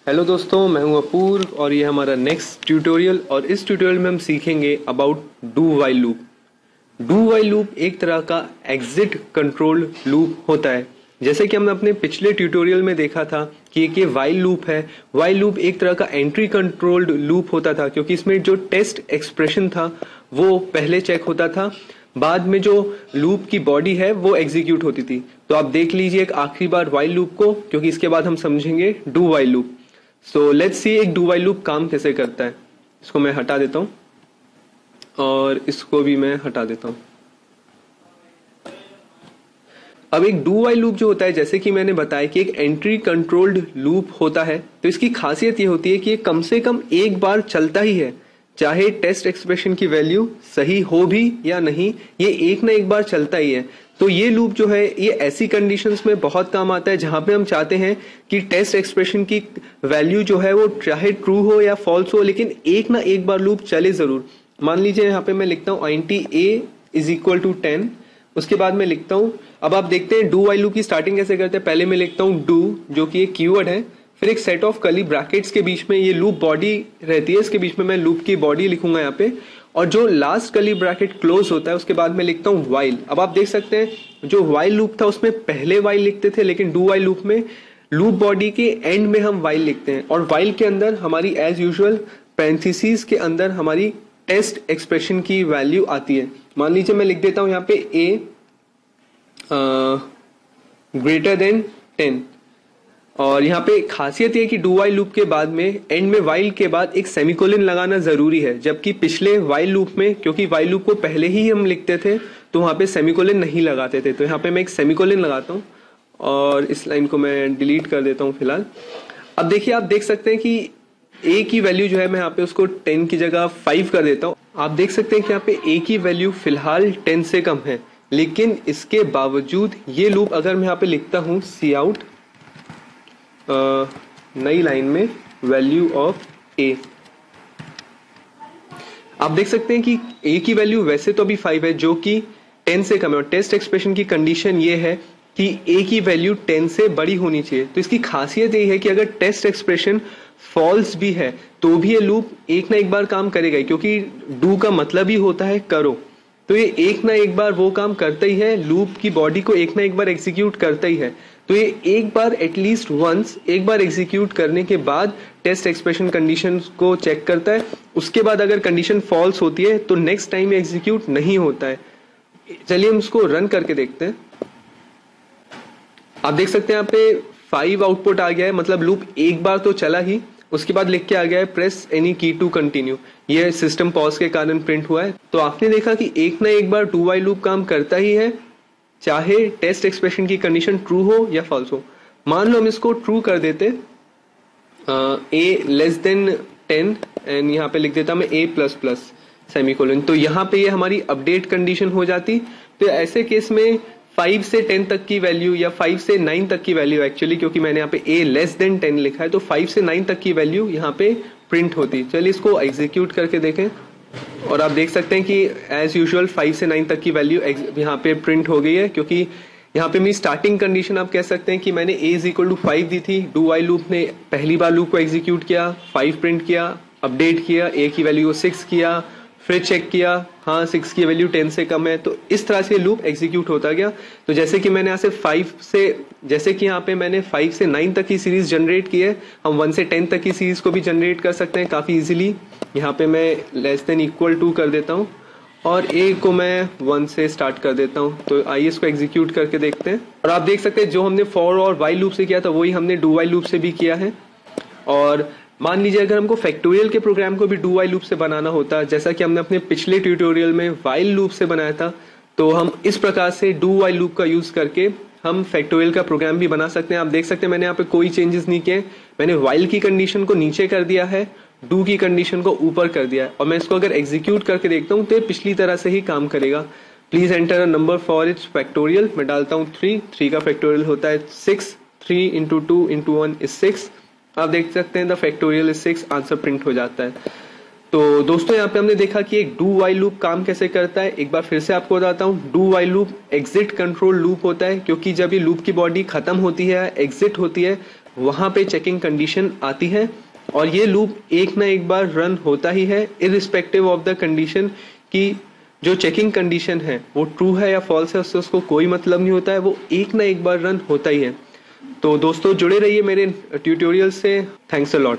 Hello दोस्तों, मैं हूं अपूर्व और ये हमारा नेक्स्ट ट्यूटोरियल। और इस ट्यूटोरियल में हम सीखेंगे about do while loop. Do while loop एक तरह का एग्जिट कंट्रोल लूप होता है। जैसे कि हमने अपने पिछले ट्यूटोरियल में देखा था कि एक ये वाइल लूप है। वाइल लूप एक तरह का एंट्री कंट्रोल्ड लूप होता था, क्योंकि इसमें जो टेस्ट एक्सप्रेशन था वो पहले चेक होता था, बाद में जो लूप की बॉडी है वो एग्जीक्यूट होती थी। तो आप देख लीजिए एक आखिरी बार वाइल लूप को, क्योंकि इसके बाद हम समझेंगे do while loop. So let's see एक डू वाइल लूप काम कैसे करता है। इसको मैं हटा देता हूं और इसको भी मैं हटा देता हूं। अब एक डू वाइल लूप जो होता है, जैसे कि मैंने बताया कि एक एंट्री कंट्रोल्ड लूप होता है, तो इसकी खासियत ये होती है कि ये कम से कम एक बार चलता ही है। चाहे टेस्ट एक्सप्रेशन की वैल्यू सही हो भी या नहीं, ये एक ना एक बार चलता ही है। तो ये लूप जो है ये ऐसी कंडीशंस में बहुत काम आता है जहां पे हम चाहते हैं कि टेस्ट एक्सप्रेशन की वैल्यू जो है वो चाहे ट्रू हो या फॉल्स हो, लेकिन एक ना एक बार लूप चले जरूर। मान लीजिए यहाँ पे मैं लिखता हूँ int a is equal to 10। उसके बाद मैं लिखता हूँ, अब आप देखते हैं डू वाइल लूप की स्टार्टिंग कैसे करते हैं। पहले मैं लिखता हूँ डू, जो कि एक कीवर्ड है, फिर एक सेट ऑफ कर्ली ब्रैकेट्स के बीच में ये लूप बॉडी रहती है, इसके बीच में मैं लूप की बॉडी लिखूंगा यहाँ पे, और जो लास्ट कर्ली ब्रैकेट क्लोज होता है उसके बाद मैं लिखता हूँ वाइल। अब आप देख सकते हैं जो वाइल लूप था उसमें पहले वाइल लिखते थे, लेकिन डू वाइल लूप में लूप बॉडी के एंड में हम वाइल लिखते हैं, और वाइल के अंदर हमारी एज यूजुअल पैरेंथेसिस के अंदर हमारी टेस्ट एक्सप्रेशन की वैल्यू आती है। मान लीजिए मैं लिख देता हूं यहाँ पे a ग्रेटर देन 10, और यहाँ पे खासियत ये कि डू वाइल लूप के बाद में एंड में वाइल के बाद एक सेमीकोलन लगाना जरूरी है, जबकि पिछले वाइल लूप में क्योंकि वाइल लूप को पहले ही हम लिखते थे तो वहां पे सेमीकोलन नहीं लगाते थे। तो यहाँ पे मैं एक सेमीकोलन लगाता हूँ और इस लाइन को मैं डिलीट कर देता हूँ फिलहाल। अब देखिए, आप देख सकते हैं कि a की वैल्यू जो है मैं यहाँ पे उसको 10 की जगह 5 कर देता हूँ। आप देख सकते हैं कि यहाँ पे a की वैल्यू फिलहाल 10 से कम है, लेकिन इसके बावजूद ये लूप अगर मैं यहाँ पे लिखता हूँ सी आउट नई लाइन में वैल्यू ऑफ a, आप देख सकते हैं कि a की वैल्यू वैसे तो अभी 5 है जो कि 10 से कम है, और टेस्ट एक्सप्रेशन की कंडीशन ये है कि a की वैल्यू 10 से बड़ी होनी चाहिए। तो इसकी खासियत ये है कि अगर टेस्ट एक्सप्रेशन फॉल्स भी है तो भी ये लूप एक ना एक बार काम करेगा, क्योंकि डू का मतलब ही होता है करो। तो ये एक ना एक बार वो काम करता ही है, लूप की बॉडी को एक ना एक बार एग्जीक्यूट करता ही है। तो ये एक बार एटलीस्ट वंस एक बार एग्जीक्यूट करने के बाद टेस्ट एक्सप्रेशन कंडीशन को चेक करता है। उसके बाद अगर कंडीशन फॉल्स होती है तो नेक्स्ट टाइम एग्जीक्यूट नहीं होता है। चलिए हम इसको रन करके देखते हैं। आप देख सकते हैं यहाँ पे 5 आउटपुट आ गया है, मतलब लूप एक बार तो चला ही, उसके बाद लिख के आ गया है प्रेस एनी की टू कंटिन्यू। ये सिस्टम पॉज के कारण प्रिंट हुआ है। तो आपने देखा कि एक ना एक बार डू वाइल लूप काम करता ही है, चाहे टेस्ट एक्सप्रेशन की कंडीशन ट्रू हो या फॉल्स हो। मान लो हम इसको ट्रू कर देते, a लेस देन 10, एंड यहाँ पे लिख देता मैं a प्लस प्लस सेमीकोलन, तो यहाँ पे ये हमारी अपडेट कंडीशन हो जाती। तो ऐसे केस में 5 से 10 तक की वैल्यू या 5 से 9 तक की वैल्यू एक्चुअली, क्योंकि मैंने यहाँ पे a लेस देन 10 लिखा है, तो 5 से 9 तक की वैल्यू यहाँ पे प्रिंट होती। चलिए इसको एग्जीक्यूट करके देखें, और आप देख सकते हैं कि एज यूजुअल 5 से 9 तक की वैल्यू यहाँ पे प्रिंट हो गई है, क्योंकि यहाँ पे मेरी स्टार्टिंग कंडीशन आप कह सकते हैं कि मैंने a इज इक्वल टू 5 दी थी। डू वाइल लूप ने पहली बार लूप को एग्जीक्यूट किया, 5 प्रिंट किया, अपडेट किया, a की वैल्यू 6 किया, फिर चेक किया, हाँ 6 की वैल्यू 10 से कम है, तो इस तरह से लूप एग्जीक्यूट होता गया। तो जैसे कि मैंने यहाँ से 5 से, जैसे कि यहाँ पे मैंने 5 से 9 तक की सीरीज जनरेट की है, हम 1 से 10 तक की सीरीज को भी जनरेट कर सकते हैं काफी इजीली। यहाँ पे मैं लेस देन इक्वल टू कर देता हूँ और a को मैं 1 से स्टार्ट कर देता हूँ। तो आइए इसको एग्जीक्यूट करके देखते हैं, और आप देख सकते हैं जो हमने फॉर और वाइल लूप से किया था वही हमने डू वाइल लूप से भी किया है। और मान लीजिए अगर हमको फैक्टोरियल के प्रोग्राम को भी डू वाइल लूप से बनाना होता, जैसा कि हमने अपने पिछले ट्यूटोरियल में वाइल लूप से बनाया था, तो हम इस प्रकार से डू वाइल लूप का यूज करके हम फैक्टोरियल का प्रोग्राम भी बना सकते हैं। आप देख सकते हैं मैंने यहाँ पे कोई चेंजेस नहीं किए, मैंने वाइल की कंडीशन को नीचे कर दिया है, डू की कंडीशन को ऊपर कर दिया है, और मैं इसको अगर एग्जीक्यूट करके देखता हूँ तो ये पिछली तरह से ही काम करेगा। Please enter a number for its factorial. मैं डालता हूँ 3 का फैक्टोरियल होता है 6, 3 इंटू 2 इंटू 1 इज 6। आप देख सकते हैं the factorial is 6, answer print हो जाता है। तो दोस्तों यहाँ पे हमने देखा कि एक डू वाइल लूप काम कैसे करता है। एक बार फिर से आपको बताता हूँ, do while loop exit control loop होता है, क्योंकि जब ये लूप की बॉडी खत्म होती है, एग्जिट होती है, वहां पे चेकिंग कंडीशन आती है और ये लूप एक ना एक बार रन होता ही है, इररिस्पेक्टिव ऑफ द कंडीशन कि जो चेकिंग कंडीशन है वो ट्रू है या फॉल्स है, उससे उसको कोई मतलब नहीं होता है, वो एक ना एक बार रन होता ही है। तो दोस्तों जुड़े रहिए मेरे ट्यूटोरियल से। Thanks a lot.